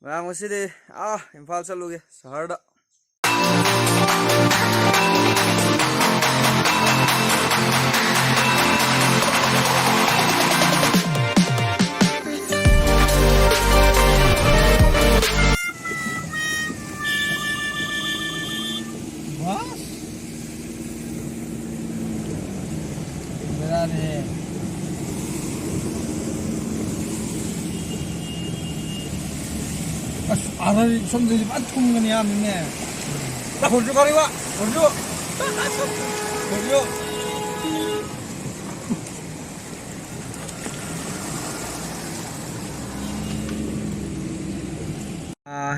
Maya ngusidi Imphal chaluge saharda. 알을 손들이 많은 거냐, 민네. Burju kariwa, burju. Burju.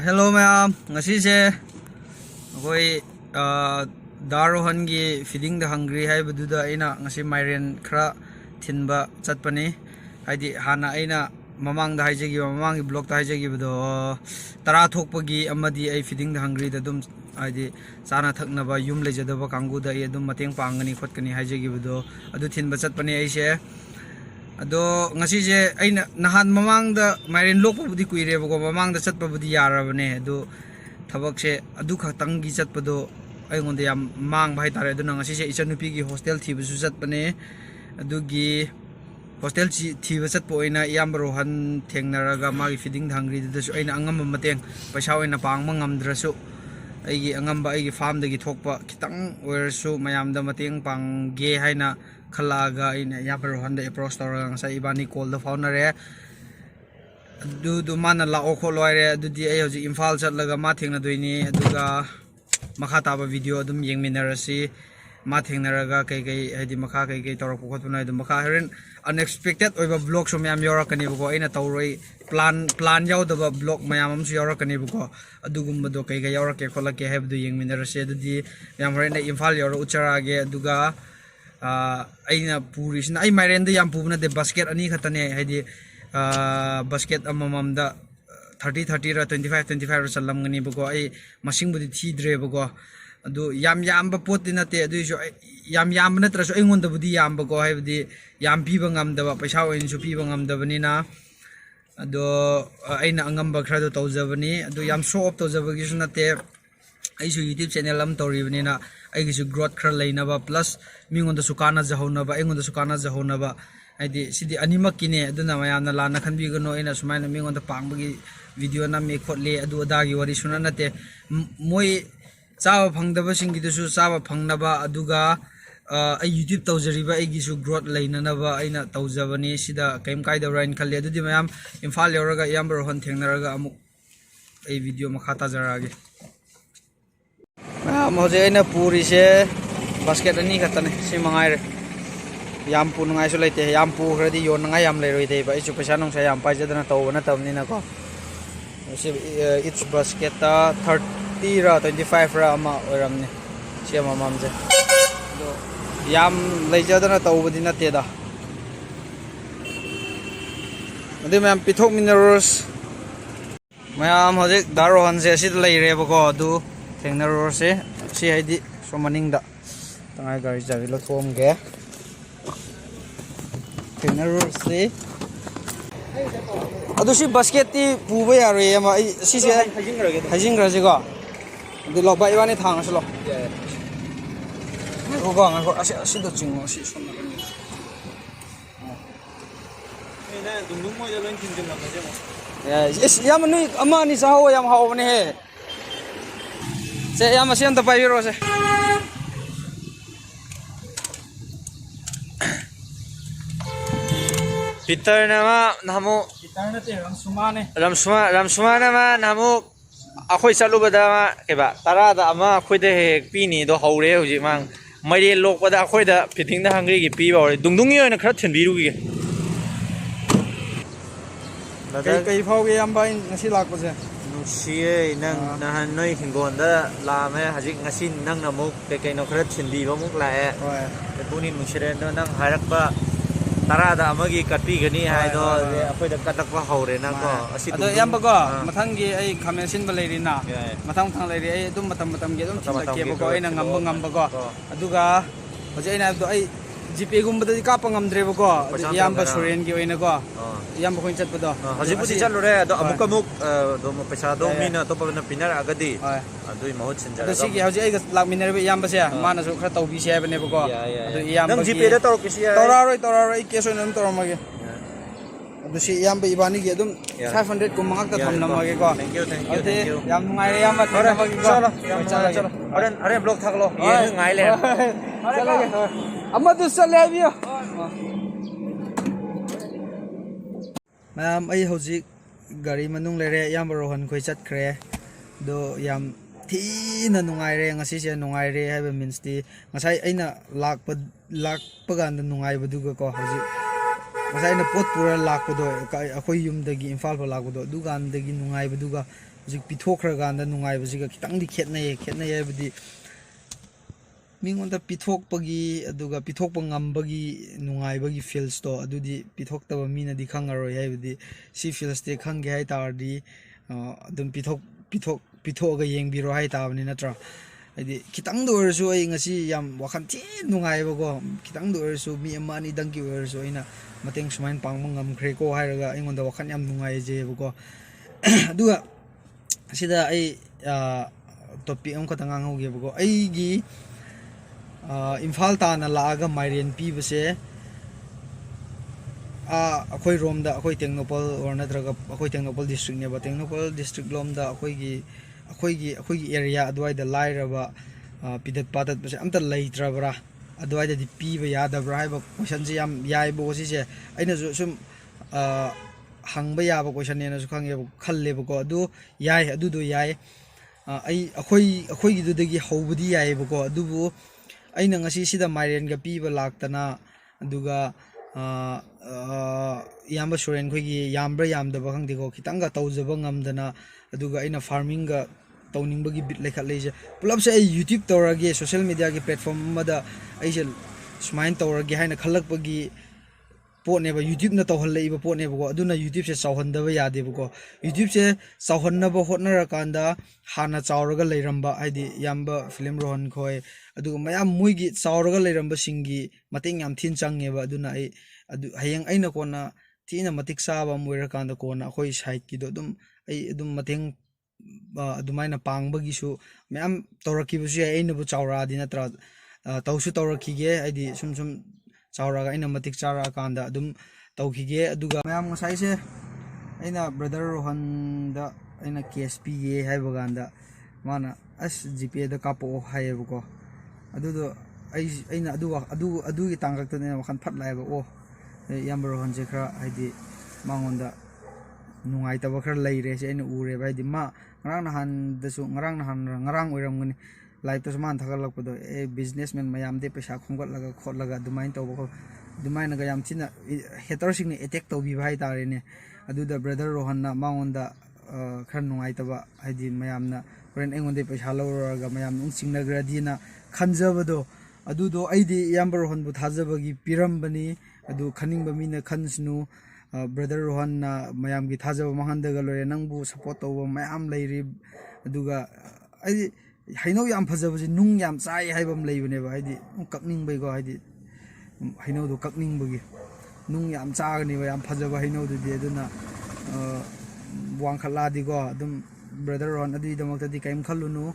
Hello ma'am, ngasi se koi Darohan gi feeding the hungry hai baduda aina ngasi mairen khra thinba chatpani haidi hana aina mamang da haijagi mamang gi block da haijagi bado tara thokpagi amadi ai feeding the hungry da dum haidi chana thakna ba yum lejadaba kangu da ai dum mateng pangani khotkani haijagi bado adu thinba chatpani ai se ado ngasi je aina nahan mamang da mairen lokpa budi kuire bako mamang da chatpa budi yarabane ado thabak se adu khatang gi chatpado ai ngonde yam mang bhai tare adu ngasi se ichanupi gi hostel thibusu chatpane adugi hostel thiba chatpo ina yambro han thengnaraga magi feeding dhangri dasu aina angam mateng paisa oina pangma ngamdrasu aigi angamba aigi farm dagi thokpa kitang oirsu mayam da mateng pangge haina khalaga ina yambro han da approach torang sa ibani call da faunare du mana la okho loire du di ai hoji Imphal chatlaga ma thengna doini aduga makha taba video adum yengminarasi ma thengnaraga kai haidi makha kai torok khotuna adum makha heren unexpected oiba vlog so mayam yorakani buko aina tawroi plan yaudaba vlog mayam am su yorakani buko adugum do kai yorake kholake habdu yengminarasi adudi yam heren Imphal yoro ucharage aduga aina purisna ai mairenda yam pubna de basket ani khatane haidi basket amamamda 30 ra 25 ra chalamgani buko ai masing budi thidre buko adu yam ba pot dinate adu so yam natra so engon da budi yam buko hai budi yam piba ngam da paisa oin su piba ngam da bani na adu aina angam ba khra do tawjabani adu yam show up tawjabagi su nate ai su YouTube channel am tori bani na ai gi su growth khra leina ba plus mingon da sukana jahona ba engon da sukana jahona ba haidi sidi animak kine aduna mayamna lana khanbi gano ina sumaina mingon da pangbagi video na me khotle adu adagi wari suna nate moi chawa phangdaba singidusu chawa phangnaba aduga ai YouTube tawjariba ai gisu growth leinanaba aina tawjabani sida kaim kaida rain khalle adudi mayam Imphal yoraga yamber hon thengnaraga amuk ai video makhata jarage moje aina puri se basket ani khatane si mangai yam pu ngai so leite yam pu khradi yon ngai yam leroi dei ba ichu paisa nong sa yam paijadana tawna tamni na ko each basket 30 ra 25 ra ama oramni si ama mamje do yam leijadana tawbadi na teda ade mayam pithok minerals mayam hojik Darohan se sid leire bako du thengnar se si haidi somaning da tangai gari jawi lo thom ge thengnar se adu si basket ti puba yaro yama si se hajing grage go du lo ba iwani thang aslo ko go ngako asi do chingo si sonna ni ina dungdung mo jalo kin jin na je mo yes yam nu ama ni sa ho yam ha ho ne he se yam asian ta pa yoro se Peter nama namu Kita nanti Ramsumane. Ramsuma nama namu akhoi salubada keba tarada ama akhoi de hek pini do haure huji mang maire lokpada akhoi da fitting da hangri gi pi ba dungdungi oina khara thinbiru gi Kai phau ge yam bai ngasi lakpa se. nusie nang nahan noi hingon da la me hajik ngasi nang namuk kai no khara thinbi ba muk la e puni nusire no nang harakpa tarada amagi katpi gani hai do akhoi da katakwa haure na ko asi ado yam ba go mathangi ai khamen sin ba leiri na mathang leiri ai dum matam ge dum ke ba ko ai na ngam ba go aduga hoje ai na do ai GPꯒꯨꯝꯕꯗꯗꯤ ꯀꯥꯞꯄ ꯉꯝꯗ꯭ꯔꯦꯕꯀꯣ ꯏꯌꯥꯝꯕ ꯁꯨꯔꯦꯟꯒꯤ ꯑꯣꯏꯅꯀꯣ ꯏꯌꯥꯝꯕ ꯑꯩꯈꯣꯏꯅ ꯆꯠꯄꯗꯣ ꯍꯧꯖꯤꯛꯄꯨꯗꯤ ꯆꯠꯂꯨꯔꯦ ꯑꯗꯣ ꯑꯃꯨꯛ ꯄꯩꯁꯥꯗꯣ ꯃꯤꯅ ꯑꯇꯣꯞꯄꯅ ꯄꯤꯅꯔꯛꯑꯒꯗꯤ ꯑꯗꯨꯏ ꯃꯍꯨꯠ ꯁꯤꯟꯖꯔꯒ ꯑꯗꯣ ꯁꯤꯒꯤ ꯍꯧꯖꯤꯛ ꯑꯩꯒ ꯂꯥꯛꯃꯤꯟꯅꯔꯤꯕ ꯏꯌꯥꯝꯕꯁꯦ ꯃꯥꯅꯁꯨ ꯈꯔ ꯇꯧꯕꯤꯁꯦ ꯍꯥꯏꯕꯅꯦꯕꯀꯣ ꯑꯗꯨ ꯏꯌꯥꯝꯕꯒꯤ ꯅꯪ GPꯗ ꯇꯧꯔꯛꯀꯦꯁꯨ ꯌꯥꯏ ꯇꯧꯔꯛꯑꯔꯣꯏ ꯑꯩ ꯀꯦꯁ ꯑꯣꯏꯅ ꯑꯗꯨꯝ ꯇꯧꯔꯝꯃꯒꯦ ꯑꯗꯨ ꯁꯤ ꯏꯌꯥꯝꯕ ꯏꯕꯥꯅꯤꯒꯤ ꯑꯗꯨꯝ 500 ꯀꯨꯝꯕ ꯉꯥꯛꯇ ꯊꯝꯂꯝꯃꯒꯦꯀꯣ Thank you ꯑꯗꯨꯗꯤ ꯌꯥꯝ ꯅꯨꯡꯉꯥꯏꯔꯦ ꯏꯌꯥꯝꯕ ꯊꯦꯡꯅꯕꯒꯤꯀꯣ ꯆꯠꯂꯣ ꯍꯣꯔꯦꯟ ꯕ꯭ꯂꯣꯛ ꯊꯥꯒꯠꯂꯣ ꯌꯦꯡꯉ ꯉꯥꯏ ꯂꯩꯔꯦ ꯆꯠꯂꯒꯦ ꯑꯃꯗꯨ ꯆꯠꯂꯦ ꯍꯥꯏꯕꯤꯌꯣ ꯃꯌꯥꯝ ꯑꯩ ꯍꯧꯖꯤꯛ ꯒꯥꯔꯤ ꯃꯅꯨꯡ ꯂꯩꯔꯦ ꯏꯌꯥꯝꯕ ꯔꯣꯍꯟ ꯈꯣꯏ ꯆꯠꯈ꯭ꯔꯦ ꯑꯗꯣ ꯌꯥꯝ ꯊꯤꯅ ꯅꯨꯡꯉꯥꯏꯔꯦ ꯉꯁꯤꯁꯦ ꯅꯨꯡꯉꯥꯏꯔꯦ ꯍꯥꯏꯕ ꯃꯤꯟꯁꯇꯤ ꯉꯁꯥꯏ ꯑꯩꯅ ꯂꯥꯛꯄ ꯀꯥꯟꯗ ꯅꯨꯡꯉꯥꯏꯕꯗꯨꯒꯀꯣ ꯍꯧꯖꯤꯛ ꯉꯁꯥꯏ ꯑꯩꯅ ꯄꯣꯠ ꯄꯨꯔ ꯂꯥꯛꯄꯗꯣ ꯑꯩꯈꯣꯏ ꯌꯨꯝꯗꯒꯤ ꯏꯝꯐꯥꯜ ꯐꯥꯎ ꯂꯥꯛꯄꯗꯣ ꯑꯗꯨꯀꯥꯟꯗꯒꯤ ꯅꯨꯡꯉꯥꯏꯕꯗꯨꯒ ꯍꯧꯖꯤꯛ ꯄꯤꯊꯣꯛꯈ꯭ꯔꯀꯥꯟꯗ ꯅꯨꯡꯉꯥꯏꯕꯁꯤꯒ ꯈꯤꯇꯪꯗꯤ ꯈꯦꯠꯅꯩ ꯍꯥꯏꯕꯗꯤ ꯃꯤꯉꯣꯟꯗ ꯄꯤꯊꯣꯛꯄꯒꯤ ꯑꯗꯨꯒ ꯄꯤꯊꯣꯛꯄ ꯉꯝꯕꯒꯤ ꯅꯨꯡꯉꯥꯏꯕꯒꯤ ꯐꯤꯜꯁꯇꯣ ꯑꯗꯨꯗꯤ ꯄꯤꯊꯣꯛꯇꯕ ꯃꯤꯅꯗꯤ ꯈꯪꯉꯔꯣই ꯍꯥꯏꯕꯗꯤ ꯁꯤ ꯐꯤꯜꯁꯇꯤ ꯈꯪꯒꯦ ꯍꯥꯏ ꯇꯥꯔꯗꯤ ꯑꯗꯨꯝ ꯄꯤꯊꯣꯛꯑꯒ ꯌꯦꯡꯕꯤꯔꯣ ꯍꯥꯏ ꯇꯥꯕꯅꯤ ꯅꯠꯇ꯭ꯔꯥ ꯍꯥꯏꯗꯤ ꯈꯤꯇꯪꯗ ꯑꯣꯏꯔꯁꯨ ꯑꯩ ꯉꯁꯤ ꯌꯥꯝ ꯋꯥꯈꯜ ꯊꯤꯅ ꯅꯨꯡꯉꯥꯏꯕꯀꯣ ꯈꯤꯇꯪꯗ ꯑꯣꯏꯔꯁꯨ ꯃꯤ ꯑꯃ ꯑꯅꯤꯗꯪꯒꯤ ꯑꯣꯏꯔꯁꯨ ꯑꯩꯅ ꯃꯇꯦꯡ ꯁꯨꯃꯥꯏꯅ ꯄꯥꯡꯕ ꯉꯝꯈ꯭ꯔꯦꯀꯣ ꯍꯥꯏꯔꯒ ꯑꯩꯉꯣꯟꯗ ꯋꯥꯈꯜ ꯌꯥꯝ ꯅꯨꯡꯉꯥꯏꯖꯩꯕꯀꯣ ꯑꯗꯨꯒ ꯑꯁꯤꯗ ꯑꯩ ꯇꯣꯄꯤꯛ ꯑꯃꯈꯛꯇꯪ ꯉꯥꯡꯍꯧꯒꯦꯕꯀꯣ ꯑꯩꯒꯤ ꯏꯝꯐꯥꯜ ꯇꯥꯅ ꯂꯥꯛꯑꯒ ꯃꯥꯏꯔꯦꯟ ꯄꯤꯕꯁꯦ ꯑꯩꯈꯣꯏ ꯔꯣꯝꯗ ꯑꯩꯈꯣꯏ ꯇꯦꯡꯅꯧꯄꯜ ꯑꯣꯔ ꯅꯠꯇ꯭ꯔꯒ ꯑꯩꯈꯣꯏ ꯇꯦꯡꯅꯧꯄꯜ ꯗꯤꯁꯇ꯭ꯔꯤꯛꯅꯦꯕ ꯇꯦꯡꯅꯧꯄꯜ ꯗꯤꯁꯇ꯭ꯔꯤꯛ ꯂꯣꯝꯗ ꯑꯩꯈꯣꯏꯒꯤ ꯑꯦꯔꯤꯌꯥ ꯑꯗꯨꯋꯥꯏꯗ ꯂꯥꯏꯔꯕ ꯄꯤꯗꯠ ꯄꯥꯗꯠꯄꯁꯦ ꯑꯝꯇ ꯂꯩꯇ꯭ꯔꯕ꯭ꯔꯥ ꯑꯗꯨꯋꯥꯏꯗꯗꯤ ꯄꯤꯕ ꯌꯥꯗꯕ꯭ꯔꯥ ꯍꯥꯏꯕ ꯀꯣꯏꯁꯟꯁꯦ ꯌꯥꯝ ꯌꯥꯏꯕꯀꯣ ꯁꯤꯁꯦ ꯑꯩꯅꯁꯨ ꯁꯨꯝ ꯍꯪꯕ ꯌꯥꯕ ꯀꯣꯏꯁꯟꯅꯦꯅꯁꯨ ꯈꯜꯂꯦꯕꯀꯣ ꯑꯗꯨ ꯌꯥꯏ ꯑꯗꯨꯗꯣ ꯌꯥꯏ ꯑꯩꯈꯣꯏꯒꯤꯗꯨꯗꯒꯤ ꯍꯧꯕꯗꯤ ꯌꯥꯏꯑꯕꯀꯣ ꯑꯗꯨꯕꯨ ꯑꯩꯅ ꯉꯁꯤ ꯁꯤꯗ ꯃꯥꯏꯔꯦꯟꯒ ꯄꯤꯕ ꯂꯥꯛꯇꯅ ꯑꯗꯨꯒ ꯏꯌꯥꯝꯕ ꯁꯨꯔꯦꯟ ꯈꯣꯏꯒꯤ ꯌꯥꯝꯕ꯭ꯔꯥ ꯌꯥꯝꯗꯕ ꯈꯪꯗꯦꯀꯣ ꯈꯤꯇꯪꯒ ꯇꯧꯖꯕ ꯉꯝꯗꯅ ꯑꯗꯨꯒ ꯑꯩꯅ ꯐꯥꯔꯃꯤꯡꯒ ꯇꯧꯅꯤꯡꯕꯒꯤ ꯕꯤꯠ ꯂꯩꯈꯠꯂꯛꯏꯁꯦ ꯄꯨꯂꯞꯁꯦ ꯑꯩ ꯌꯨꯇ꯭ꯌꯨꯕ ꯇꯧꯔꯒꯦ ꯁꯣꯁꯤꯌꯦꯜ ꯃೀಡಿಯಾꯒꯤ ꯄ꯭ꯂꯦꯠꯐꯣꯝ ꯑꯃꯗ ꯑꯩꯁꯦ ꯁꯨꯃꯥꯏꯅ ꯇꯧꯔꯒꯦ ꯍꯥꯏꯅ ꯈꯜꯂꯛꯄꯒꯤ ꯄꯣꯠꯅꯦꯕ ꯌꯨꯇ꯭ꯌꯨꯕꯅ ꯇꯧꯍꯜꯂꯛꯏꯕ ꯄꯣꯠꯅꯦꯕꯀꯣ ꯑꯗꯨꯅ ꯌꯨꯇ꯭ꯌꯨꯕꯁꯦ ꯆꯥꯎꯍꯟꯗꯕ ꯌꯥꯗꯦꯕꯀꯣ ꯌꯨꯇ꯭ꯌꯨꯕꯁꯦ ꯆꯥꯎꯍꯟꯅꯕ ꯍꯣꯠꯅꯔꯀꯥꯟꯗ ꯍꯥꯟꯅ ꯆꯥꯎꯔꯒ ꯂꯩꯔꯝꯕ ꯍꯥꯏꯗꯤ ꯏꯌꯥꯝꯕ ꯐꯤꯂꯝ ꯔꯣꯍꯟ ꯈꯣꯏ ꯑꯗꯨꯒ ꯃꯌꯥꯝ ꯃꯣꯏꯒꯤ ꯆꯥꯎꯔꯒ ꯂꯩꯔꯝꯕꯁꯤꯡꯒꯤ ꯃꯇꯦꯡ ꯌꯥꯝ ꯊꯤꯅ ꯆꯪꯉꯦꯕ ꯑꯗꯨꯅ ꯑꯗꯨ ꯍꯌꯦꯡ ꯑꯩꯅ ꯀꯣꯟꯅ ꯊꯤꯅ ꯃꯇꯤꯛ ꯆꯥꯕ ꯑꯃ ꯑꯣꯏꯔꯀꯥꯟꯗ ꯀꯣꯟꯅ ꯑꯩꯈꯣꯏ ꯁꯥꯏꯠꯀꯤꯗꯣ ꯑꯗꯨꯝ ꯑꯩ ꯑꯗꯨꯝ ꯃꯇꯦꯡ ꯑꯗꯨꯃꯥꯏꯅ ꯄꯥꯡꯕꯒꯤꯁꯨ ꯃꯌꯥꯝ ꯇꯧꯔꯛꯈꯤꯕꯁꯨ ꯌꯥꯏ ꯑꯩꯅꯕꯨ ꯆꯥꯎꯔꯛꯑꯗꯤ ꯅꯠꯇ꯭ꯔꯥ ꯇꯧꯁꯨ ꯇꯧꯔꯛꯈꯤꯒꯦ ꯍꯥꯏꯗꯤ ꯁꯨꯝ ꯆꯥꯎꯔꯛꯑꯒ ꯑꯩꯅ ꯃꯇꯤꯛ ꯆꯥꯔꯛꯑꯀꯥꯟꯗ ꯑꯗꯨꯝ ꯇꯧꯈꯤꯒꯦ ꯑꯗꯨꯒ ꯃꯌꯥꯝ ꯉꯁꯥꯏꯁꯦ ꯑꯩꯅ ꯕ꯭ꯔꯗꯔ ꯔꯣꯍꯟꯗ ꯑꯩꯅ ꯀꯦꯁ ꯄꯤꯒꯦ ꯍꯥꯏꯕ ꯀꯥꯟꯗ ꯃꯥꯅ ꯑꯁ ꯖꯤꯄꯦꯗ ꯀꯥꯞꯄꯛꯑꯣ ꯍꯥꯏꯌꯦꯕꯀꯣ ꯑꯗꯨꯗꯣ ꯑꯩꯅ ꯑꯗꯨꯒꯤ ꯇꯥꯡꯀꯛꯇꯅ ꯋꯥꯈꯜ ꯐꯠꯂꯛꯑꯦꯕ ꯏꯌꯥꯝꯕ ꯔꯣꯍꯟꯁꯦ ꯈꯔ ꯍꯥꯏꯗꯤ ꯃꯉꯣꯟꯗ ꯅꯨꯡꯉꯥꯏꯇꯕ ꯈꯔ ꯂꯩꯔꯦꯁꯦ ꯑꯩꯅ ꯎꯔꯦꯕ ꯍꯥꯏꯗꯤ ꯉꯔꯥꯡ ꯑꯣꯏꯔꯝꯒꯅꯤ ꯂꯥꯏꯐꯇꯁꯨ ꯃꯥꯅ ꯊꯥꯒꯠꯂꯛꯄꯗꯣ ꯕꯤꯖꯤꯅꯦꯁꯃꯦꯟ ꯃꯌꯥꯝꯗꯤ ꯄꯩꯁꯥ ꯈꯣꯝꯒꯠꯂꯒ ꯈꯣꯠꯂꯒ ꯑꯗꯨꯃꯥꯏꯅ ꯇꯧꯕ ꯑꯗꯨꯃꯥꯏꯅꯒ ꯌꯥꯝ ꯊꯤꯅ ꯍꯦꯇꯔꯁꯤꯡꯅ ꯑꯦꯇꯦꯛ ꯇꯧꯕꯤꯕ ꯍꯥꯏꯇꯥꯔꯦꯅꯦ ꯑꯗꯨꯗ ബ്ꯔꯗꯔ ꯔꯣꯍꯟꯅ ꯃꯉꯣꯟꯗ ꯈꯔ ꯅꯨꯡꯉꯥꯏꯇꯕ ꯍꯥꯏꯗꯤ ꯃꯌꯥꯝꯅ ꯍꯣꯔꯦꯟ ꯑꯩꯉꯣꯟꯗꯩ ꯄꯩꯁా ꯂꯧꯔꯨꯔꯒ ꯃꯌꯥꯝꯅ ꯑꯃꯨꯛ ꯆꯤꯡꯅꯈ꯭ꯔꯗꯤꯅ ꯈꯟꯖꯕꯗோ ꯑꯗꯨꯗꯣ ꯑꯩꯗꯤ ꯏꯌꯥꯝꯕ ꯔꯣꯍꯟꯕꯨ ꯊꯥꯖꯕꯒꯤ ꯄꯤꯔꯝꯕꯅꯤ ꯑꯗꯨ ꯈꯟꯅꯤꯡꯕ ꯃꯤꯅ ꯈꯟꯁꯅꯨ ꯕ꯭ꯔꯗꯔ ꯔꯣꯍꯟꯅ ꯃꯌꯥꯝꯒꯤ ꯊꯥꯖꯕ ꯃꯥꯡꯍꯟꯗꯒ ꯂꯣꯏꯔꯦ ꯅꯪꯕꯨ ꯁꯞꯄꯣꯔꯠ ꯇꯧꯕ ꯃꯌꯥꯝ ꯂꯩꯔꯤ ꯑꯗꯨꯒ ꯑꯩꯗꯤ ꯍꯩꯅꯧ ꯌꯥꯝ ꯐꯖꯕꯁꯦ ꯅꯨꯡ ꯌꯥꯝ ꯆꯥꯏ ꯍꯥꯏꯕ ꯑꯃ ꯂꯩꯕꯅꯦꯕ ꯍꯥꯏꯗꯤ ꯀꯛꯅꯤꯡꯕꯩꯀꯣ ꯍꯥꯏꯗꯤ ꯍꯩꯅꯧꯗꯣ ꯀꯛꯅꯤꯡꯕꯒꯤ ꯅꯨꯡ ꯌꯥꯝ ꯆꯥꯒꯅꯦꯕ ꯌꯥꯝ ꯐꯖꯕ ꯍꯩꯅꯧꯗꯨꯗꯤ ꯑꯗꯨꯅ ꯋꯥꯡꯈꯠꯂꯛꯑꯗꯤꯀꯣ ꯑꯗꯨꯝ ബ്ꯔꯗꯔ ꯔꯣꯍꯟ ꯑꯗꯨꯒꯤꯗꯃꯛꯇꯗꯤ ꯀꯔꯤꯝ ꯈꯜꯂꯨꯅꯨ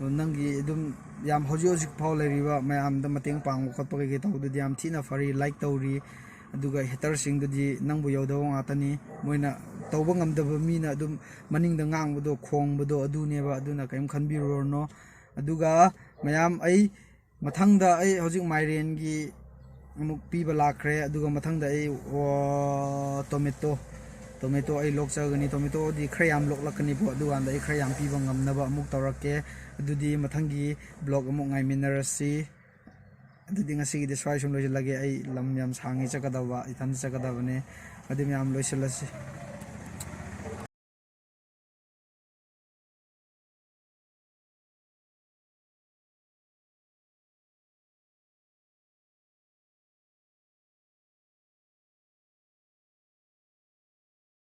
ꯅꯪꯒꯤ ꯑꯗꯨꯝ ꯌꯥꯝ ꯍꯧꯖꯤꯛ ꯐꯥꯎ ꯂꯩꯔꯤꯕ ꯃꯌꯥꯝꯗ ꯃꯇꯦꯡ ꯄꯥꯡꯕ ꯈꯣꯠꯄ ꯀꯩꯀꯩ ꯇꯧꯕꯗꯨꯗꯤ ꯌꯥꯝ ꯊꯤꯅ ꯐꯔꯤ ꯂꯥꯏꯛ ꯇꯧꯔꯤ ꯑꯗꯨꯒ ꯍꯦꯇꯔꯁꯤꯡꯗꯨꯗꯤ ꯅꯪꯕꯨ ꯌꯧꯗꯕ ꯉꯥꯛꯇꯅꯤ ꯃꯣꯏꯅ ꯇꯧꯕ ꯉꯝꯗꯕ ꯃꯤꯅ ꯑꯗꯨꯝ ꯃꯅꯤꯡꯗ ꯉꯥꯡꯕꯗꯣ ꯈꯣꯡꯕꯗꯣ ꯑꯗꯨꯅꯦꯕ ꯑꯗꯨꯅ ꯀꯔꯤꯝ ꯈꯟꯕꯤꯔꯨꯔꯅꯣ ꯑꯗꯨꯒ ꯃꯌꯥꯝ ꯃꯊꯪꯗ ꯑꯩ ꯍꯧꯖꯤꯛ ꯃꯥꯏꯔꯦꯟꯒꯤ ꯑꯃꯨꯛ ꯄꯤꯕ ꯂꯥꯛꯈ꯭ꯔꯦ ꯑꯗꯨꯒ ꯃꯊꯪꯗ ꯑꯩ ꯇꯣꯃꯦꯇꯣ ꯑꯩ ꯂꯣꯛꯆꯒꯅꯤ ꯇꯣꯃꯦꯇꯣꯗꯤ ꯈꯔ ꯌꯥꯝ ꯂꯣꯛꯂꯛꯀꯅꯤꯕꯣ ꯑꯗꯨꯀꯥꯟꯗ ꯑꯩ ꯈꯔ ꯌꯥꯝ ꯄꯤꯕ ꯉꯝꯅꯕ ꯑꯃꯨꯛ ꯇꯧꯔꯛꯀꯦ ꯑꯗꯨꯗꯤ ꯃꯊꯪꯒꯤ ꯕ꯭ꯂꯣగ్ ꯑꯃꯨꯛ ꯉꯥꯏꯃꯤꯟꯅꯔꯁꯤ ꯑꯗꯨꯗꯤ ꯉꯁꯤꯒꯤꯗꯤ ꯁ꯭ꯋꯥꯏ ꯁꯨꯝ ꯂꯣꯏꯁꯤꯜꯂꯒꯦ ꯑꯩ ꯂꯝ ꯌꯥꯝ ꯁꯥꯡꯉꯤ ꯆꯠꯀꯗꯕ ꯏꯊꯟꯇ ꯆꯠꯀꯗꯕꯅꯦ ꯑꯗꯨ ꯃꯌꯥꯝ ꯂꯣꯏꯁꯤꯜꯂꯁꯤ